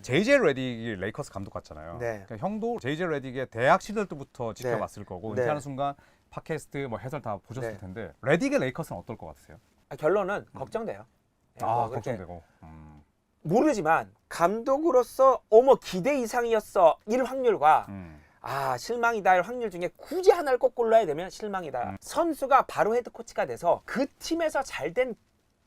JJ 레딕이 레이커스 감독 같잖아요. 네. 그러니까 형도 JJ 레딕의 대학 시절 때부터 지켜봤을 거고 네. 은퇴하는 순간 팟캐스트 뭐 해설 다 보셨을 네. 텐데 레딕의 레이커스는 어떨 것 같으세요? 결론은 걱정돼요. 네, 뭐 그렇게 걱정되고. 모르지만 감독으로서 어머 기대 이상이었어 일 확률과 실망이다 할 확률 중에 굳이 하나를 꼭 골라야 되면 실망이다. 선수가 바로 헤드 코치가 돼서 그 팀에서 잘 된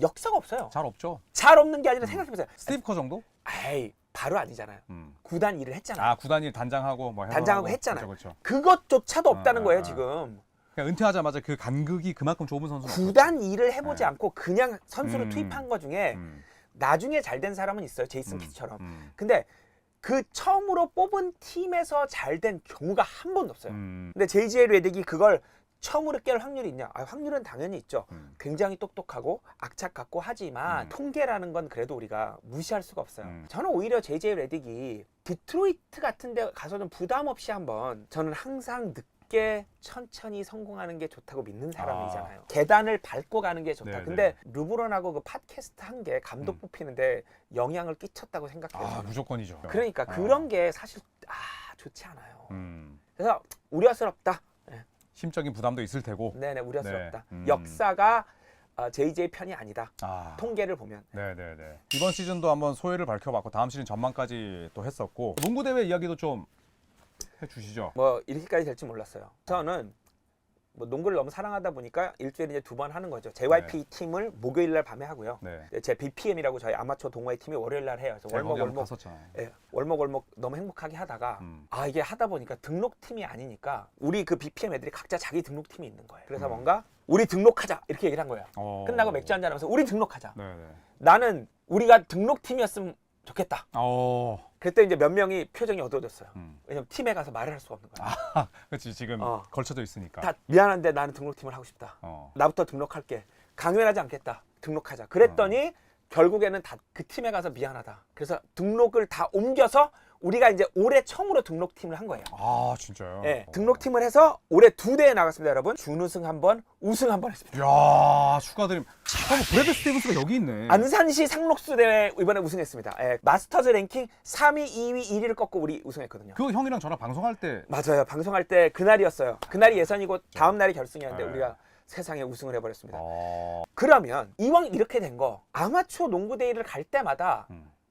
역사가 없어요. 잘 없죠. 잘 없는 게 아니라 생각해보세요. 스티브 커 정도? 에이 바로 아니잖아요. 구단 일을 했잖아요. 구단 일 단장하고 뭐 단장하고 했잖아요. 그렇죠. 그것조차도 없다는 거예요 지금. 그러니까 은퇴하자마자 그 간극이 그만큼 좁은 선수는 구단 일을 해보지 네. 않고 그냥 선수를 투입한 것 중에 나중에 잘 된 사람은 있어요. 제이슨 키드처럼. 근데 그 처음으로 뽑은 팀에서 잘 된 경우가 한 번도 없어요. 근데 JJ 레딕이 그걸 처음으로 깰 확률이 있냐? 확률은 당연히 있죠. 굉장히 똑똑하고 악착 같고 하지만 통계라는 건 그래도 우리가 무시할 수가 없어요. 저는 오히려 JJ 레딕이 디트로이트 같은 데 가서는 부담 없이 한번 저는 항상 늦게 천천히 성공하는 게 좋다고 믿는 사람이잖아요. 계단을 밟고 가는 게 좋다. 네네. 근데 르브론하고 그 팟캐스트 한 게 감독 뽑히는데 영향을 끼쳤다고 생각해요. 저는. 무조건이죠. 그러니까 그런 게 사실 좋지 않아요. 그래서 우려스럽다. 심적인 부담도 있을 테고. 네네 우려스럽다. 네. 역사가 JJ 편이 아니다. 아. 통계를 보면. 네네네. 이번 시즌도 한번 소회를 밝혀봤고 다음 시즌 전망까지 또 했었고 농구 대회 이야기도 좀 해주시죠. 뭐 이렇게까지 될지 몰랐어요. 저는 뭐 농구를 너무 사랑하다 보니까 일주일에 이제 2번 하는 거죠. JYP 팀을 목요일 날 밤에 하고요. 네. 제 BPM이라고 저희 아마추어 동호회 팀이 월요일 날 해요. 그래서 월목월목 예, 월목월목 너무 행복하게 하다가 이게 하다 보니까 등록팀이 아니니까 우리 그 BPM 애들이 각자 자기 등록팀이 있는 거예요. 그래서 뭔가 우리 등록하자 이렇게 얘기를 한 거예요. 끝나고 맥주 한잔 하면서 우리 등록하자. 네네. 나는 우리가 등록팀이었으면 좋겠다. 그때 이제 몇 명이 표정이 어두워졌어요. 왜냐면 팀에 가서 말을 할 수가 없는 거야. 그렇지 지금 걸쳐져 있으니까. 다 미안한데 나는 등록팀을 하고 싶다. 나부터 등록할게. 강요하지 않겠다. 등록하자. 그랬더니 결국에는 다 그 팀에 가서 미안하다. 그래서 등록을 다 옮겨서 우리가 이제 올해 처음으로 등록팀을 한 거예요. 진짜요? 네, 등록팀을 해서 올해 2대회 나갔습니다, 여러분. 준우승 한 번, 우승 한 번 했습니다. 이야 축하드립니다. 브래드 스티븐스가 여기 있네. 안산시 상록수 대회 이번에 우승했습니다. 예, 마스터즈 랭킹 3위, 2위, 1위를 꺾고 우리 우승했거든요. 그 형이랑 저랑 방송할 때 맞아요. 방송할 때 그날이었어요. 그날이 예선이고 다음 날이 결승이었는데 우리가 세상에 우승을 해버렸습니다. 그러면 이왕 이렇게 된 거 아마추어 농구 대회를 갈 때마다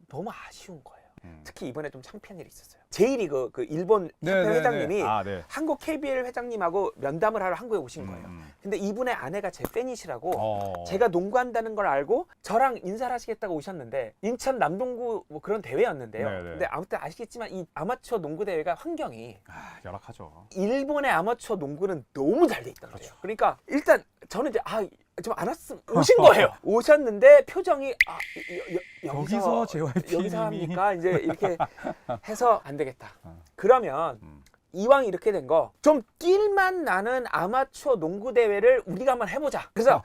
너무 아쉬운 거예요. 특히 이번에 좀 창피한 일이 있었어요. J리그 그 일본 협회 회장님이 한국 KBL 회장님하고 면담을 하러 한국에 오신 거예요. 근데 이분의 아내가 제 팬이시라고 제가 농구한다는 걸 알고 저랑 인사를 하시겠다고 오셨는데 인천 남동구 뭐 그런 대회였는데요. 근데 아무튼 아시겠지만 이 아마추어 농구 대회가 환경이 열악하죠. 일본의 아마추어 농구는 너무 잘 돼 있다는 거예요. 그러니까 일단 저는 이제 좀 안 왔으면 오신 거예요. 오셨는데 표정이 여기서 JYP 여기서 합니까? 이제 이렇게 해서 안 되겠다. 그러면 이왕 이렇게 된 거 좀 뛸만 나는 아마추어 농구 대회를 우리가 한번 해보자. 그래서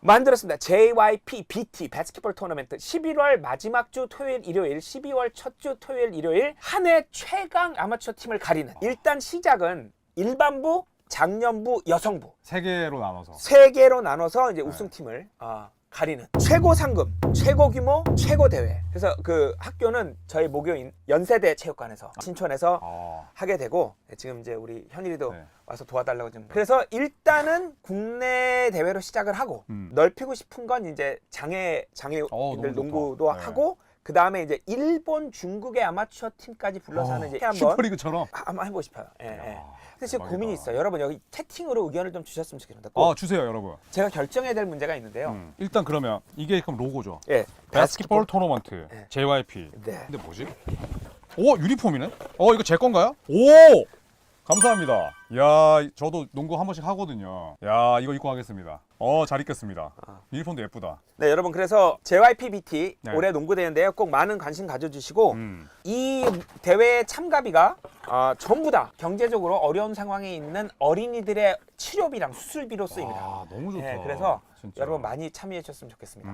만들었습니다. JYP BT 바스켓볼 토너먼트 11월 마지막 주 토요일 일요일 12월 첫 주 토요일 일요일 한 해 최강 아마추어 팀을 가리는 일단 시작은 일반부 장년부, 여성부 세 개로 나눠서 이제 우승팀을 가리는 최고 상금, 최고 규모, 최고 대회. 그래서 그 학교는 저희 모교인 연세대 체육관에서 신촌에서 하게 되고 지금 이제 우리 현일이도 와서 도와달라고 지금. 그래서 일단은 국내 대회로 시작을 하고 넓히고 싶은 건 이제 장애인들 농구도 하고. 그 다음에 이제 일본, 중국의 아마추어 팀까지 불러서 하는 이제 한번 슈퍼리그처럼 한번 해보고 싶어요. 근데 지금 고민이 있어요. 여러분 여기 채팅으로 의견을 좀 주셨으면 좋겠습니다. 주세요, 여러분. 제가 결정해야 될 문제가 있는데요. 일단 그러면 이게 그럼 로고죠. 바스켓볼 토너먼트 JYP. 네. 근데 뭐지? 유니폼이네. 이거 제 건가요? 오! 감사합니다. 야, 저도 농구 한 번씩 하거든요. 야, 이거 입고 가겠습니다. 잘 입겠습니다. 유니폼도 예쁘다. 네, 여러분 그래서 JYPBT 올해 농구 대회인데요. 꼭 많은 관심 가져주시고 이 대회 참가비가 전부 다 경제적으로 어려운 상황에 있는 어린이들의 치료비랑 수술비로 쓰입니다. 너무 좋다. 그래서 진짜. 여러분 많이 참여해 주셨으면 좋겠습니다.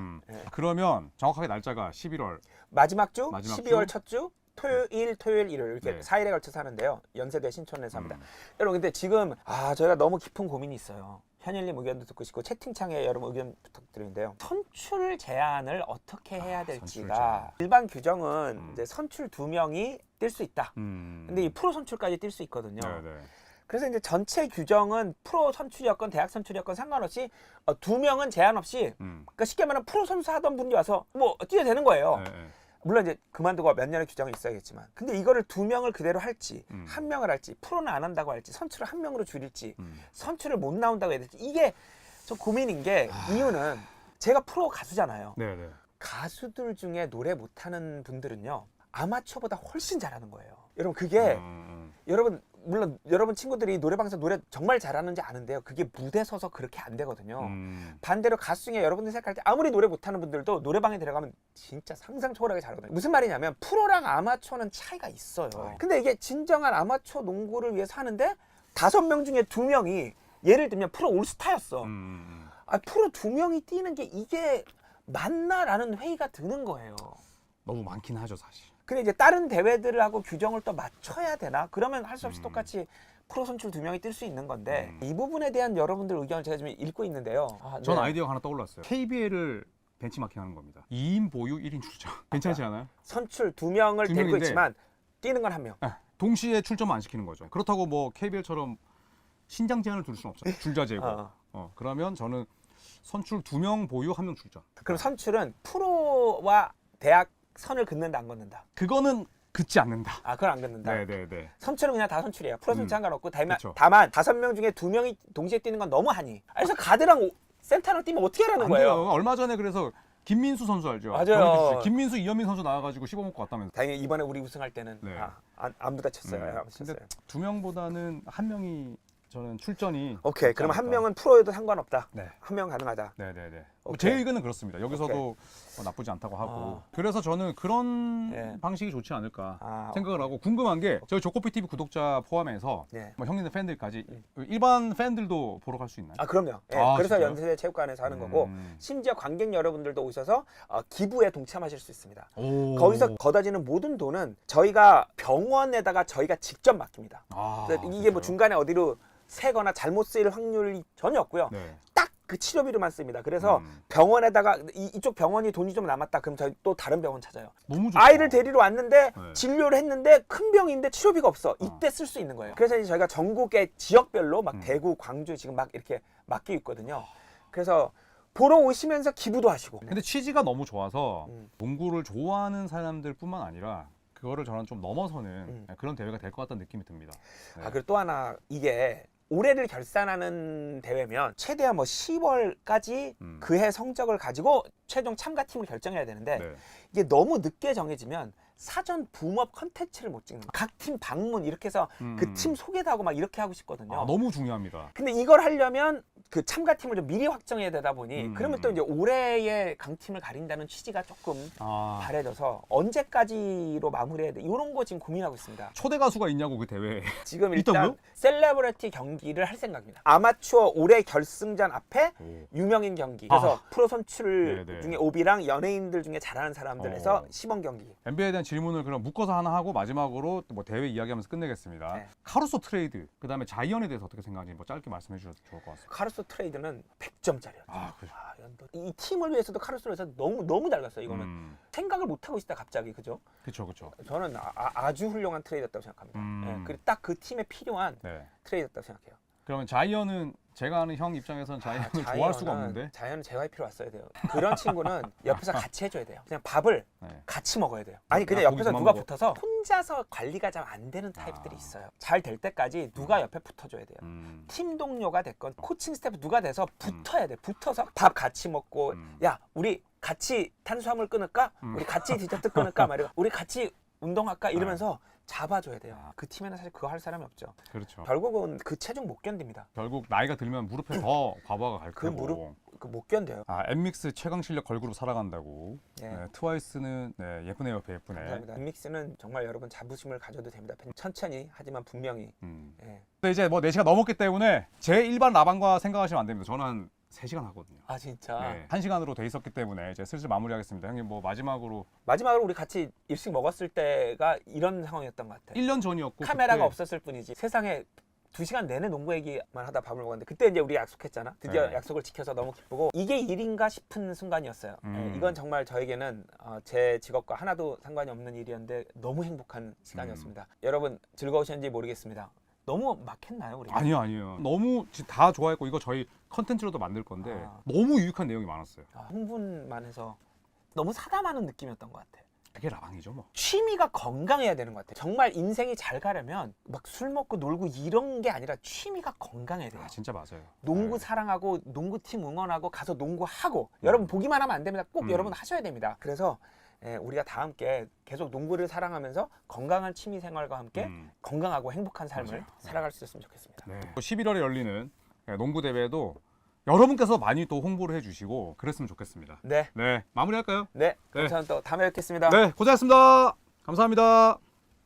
그러면 정확하게 날짜가 11월 마지막 주 12월 첫 주 토요일, 일요일 이렇게 4일에 걸쳐서 하는데요. 연세대 신촌에서 합니다. 여러분 근데 지금 저희가 너무 깊은 고민이 있어요. 현일님 의견도 듣고 싶고 채팅창에 여러분 의견 부탁드리는데요. 선출 제한을 어떻게 해야 될지가 일반 규정은 이제 선출 2명이 뛸 수 있다. 근데 이 프로 선출까지 뛸 수 있거든요. 네네. 그래서 이제 전체 규정은 프로 선출이었건 대학 선출이었건 상관없이 2명은 제한 없이 그러니까 쉽게 말하면 프로 선수 하던 분이 와서 뭐 뛰어도 되는 거예요. 네. 물론 이제 그만두고 몇 년의 규정이 있어야겠지만 근데 이거를 2명을 그대로 할지 1명을 할지 프로는 안 한다고 할지 선출을 1명으로 줄일지 선출을 못 나온다고 해야 될지 이게 좀 고민인 게 이유는 제가 프로 가수잖아요. 네네. 가수들 중에 노래 못하는 분들은요 아마추어보다 훨씬 잘하는 거예요. 여러분 그게 여러분 물론 여러분 친구들이 노래방에서 노래 정말 잘하는지 아는데요. 그게 무대 서서 그렇게 안 되거든요. 반대로 가수 중에 여러분들 생각할 때 아무리 노래 못하는 분들도 노래방에 들어가면 진짜 상상 초월하게 잘하거든요. 무슨 말이냐면 프로랑 아마추어는 차이가 있어요. 근데 이게 진정한 아마추어 농구를 위해서 하는데 5명 중에 2명이 예를 들면 프로 올스타였어. 프로 2명이 뛰는 게 이게 맞나라는 회의가 드는 거예요. 너무 많긴 하죠 사실. 근데 이제 다른 대회들하고 규정을 또 맞춰야 되나? 그러면 할 수 없이 똑같이 프로 선출 2명이 뛸 수 있는 건데 이 부분에 대한 여러분들 의견을 제가 지금 읽고 있는데요. 전 아이디어가 하나 떠올랐어요. KBL을 벤치마킹하는 겁니다. 2인 보유 1인 출전. 괜찮지 않아요? 선출 2명을 데리고 2명인데 있지만 뛰는 건 1명. 동시에 출전만 안 시키는 거죠. 그렇다고 뭐 KBL처럼 신장 제한을 둘 수는 없잖아요. 줄자제고. 그러면 저는 선출 2명 보유 1명 출전. 그럼 선출은 프로와 대학 선을 긋는다 안 긋는다? 그거는 긋지 않는다. 그건 안 긋는다. 네네네. 선출은 그냥 다 선출이에요. 프로 선출 상관없고 그쵸. 다만 5명 중에 2명이 동시에 뛰는 건 너무 하니. 그래서 가드랑 센터랑 뛰면 어떻게 하라는 안 거예요? 돼요. 얼마 전에 그래서 김민수 선수 알죠? 맞아요. 김민수, 이현민 선수 나와가지고 씹어먹고 왔다면서. 다행히 이번에 우리 우승할 때는 네. 안 부딪혔어요. 안 근데 부딪혔어요. 2명보다는 1명이 저는 출전이 오케이. 그럼 1명은 프로에도 상관없다. 네. 1명 가능하다. 네네네. 오케이. 제 의견은 그렇습니다. 여기서도 뭐 나쁘지 않다고 하고. 그래서 저는 그런 방식이 좋지 않을까 생각을 하고 궁금한 게 저희 조코피 TV 구독자 포함해서 뭐 형님들 팬들까지 일반 팬들도 보러 갈 수 있나요? 그럼요. 그래서 진짜요? 연세대 체육관에서 하는 거고 심지어 관객 여러분들도 오셔서 기부에 동참하실 수 있습니다. 거기서 걷어지는 모든 돈은 저희가 병원에다가 저희가 직접 맡깁니다. 그래서 이게 뭐 중간에 어디로 새거나 잘못 쓰일 확률이 전혀 없고요. 딱 그 치료비로만 씁니다. 그래서 병원에다가 이쪽 병원이 돈이 좀 남았다. 그럼 저희 또 다른 병원 찾아요. 너무 좋다. 아이를 데리러 왔는데 진료를 했는데 큰 병인데 치료비가 없어. 이때 쓸 수 있는 거예요. 그래서 이제 저희가 전국의 지역별로 막 대구, 광주 지금 막 이렇게 맡기고 있거든요. 그래서 보러 오시면서 기부도 하시고. 근데 취지가 너무 좋아서 농구를 좋아하는 사람들뿐만 아니라 그거를 저는 좀 넘어서는 그런 대회가 될 것 같다는 느낌이 듭니다. 그리고 또 하나 이게 올해를 결산하는 대회면 최대한 뭐 10월까지 그해 성적을 가지고 최종 참가팀을 결정해야 되는데 이게 너무 늦게 정해지면 사전 붐업 컨텐츠를 못 찍는 거예요. 각 팀 방문 이렇게 해서 그 팀 소개도 하고 막 이렇게 하고 싶거든요. 너무 중요합니다. 근데 이걸 하려면 그 참가팀을 좀 미리 확정해야 되다 보니 그러면 또 이제 올해의 강팀을 가린다는 취지가 조금 바래져서 언제까지로 마무리해야 돼? 이런 거 지금 고민하고 있습니다. 초대 가수가 있냐고 그 대회에. 지금 일단 있다고요? 셀레브리티 경기를 할 생각입니다. 아마추어 올해 결승전 앞에 유명인 경기. 그래서 프로 선출 중에 오비랑 연예인들 중에 잘하는 사람들에서 시범 경기. NBA에 대한 질문을 그럼 묶어서 하나 하고 마지막으로 뭐 대회 이야기하면서 끝내겠습니다. 카루소 트레이드, 그다음에 자이언에 대해서 어떻게 생각하는지 뭐 짧게 말씀해 주셔도 좋을 것 같습니다. 카루소 트레이드는 100점짜리였죠. 그죠. 이 팀을 위해서도 카루소에서 너무 잘 갔어요. 이거는 생각을 못 하고 있다 갑자기 그죠? 그렇죠. 저는 아주 훌륭한 트레이드였다고 생각합니다. 그리고 딱 그 팀에 필요한 트레이드였다고 생각해요. 그러면 자이언은 제가 아는 형 입장에서는 자이언을 좋아할 수가 없는데. 자이언은 JYP로 왔어야 돼요. 그런 친구는 옆에서 같이 해줘야 돼요. 그냥 밥을 같이 먹어야 돼요. 아니 그냥 옆에서 누가 붙어서 혼자서 관리가 잘 안 되는 타입들이 있어요. 잘 될 때까지 누가 옆에 붙어줘야 돼요. 팀 동료가 됐건 코칭 스태프 누가 돼서 붙어야 돼. 붙어서 밥 같이 먹고 야 우리 같이 탄수화물 끊을까? 우리 같이 디저트 끊을까? 말이야. 우리 같이 운동할까? 이러면서 잡아줘야 돼요. 그 팀에는 사실 그거 할 사람이 없죠. 그렇죠. 결국은 그 체중 못 견딥니다. 결국 나이가 들면 무릎에 더 과부하가 갈 그 거고. 무릎 못 견뎌요. 엠믹스 최강 실력 걸그룹 살아간다고. 트와이스는 예쁘네 옆에 예쁘네. 감사합니다. 엠믹스는 정말 여러분 자부심을 가져도 됩니다. 천천히 하지만 분명히. 근데 이제 뭐 4시간 넘었기 때문에 제 일반 라방과 생각하시면 안 됩니다. 저는 한 3시간 하거든요. 진짜? 1시간으로 돼 있었기 때문에 이제 슬슬 마무리하겠습니다. 형님 뭐 마지막으로 우리 같이 일식 먹었을 때가 이런 상황이었던 것 같아요. 1년 전이었고 카메라가 그때... 없었을 뿐이지 세상에 2시간 내내 농구 얘기만 하다 밥을 먹었는데 그때 이제 우리 약속했잖아. 드디어 네. 약속을 지켜서 너무 기쁘고 이게 일인가 싶은 순간이었어요. 이건 정말 저에게는 제 직업과 하나도 상관이 없는 일이었는데 너무 행복한 시간이었습니다. 여러분 즐거우셨는지 모르겠습니다. 너무 막했나요 우리? 아니요. 너무 다 좋아했고 이거 저희 컨텐츠로도 만들 건데 너무 유익한 내용이 많았어요. 흥분만 해서 너무 사담하는 느낌이었던 것 같아. 그게 라방이죠 뭐. 취미가 건강해야 되는 것 같아. 정말 인생이 잘 가려면 막 술 먹고 놀고 이런 게 아니라 취미가 건강해야 돼요. 진짜 맞아요. 농구 네. 사랑하고 농구팀 응원하고 가서 농구하고 여러분 보기만 하면 안 됩니다. 꼭 여러분 하셔야 됩니다. 그래서 우리가 다 함께 계속 농구를 사랑하면서 건강한 취미 생활과 함께 건강하고 행복한 삶을 맞아요. 살아갈 수 있었으면 좋겠습니다. 네. 11월에 열리는 농구 대회도 여러분께서 많이 또 홍보를 해주시고 그랬으면 좋겠습니다. 네, 네, 마무리할까요? 네. 그럼 네. 저는 또 다음에 뵙겠습니다. 네, 고생하셨습니다. 감사합니다.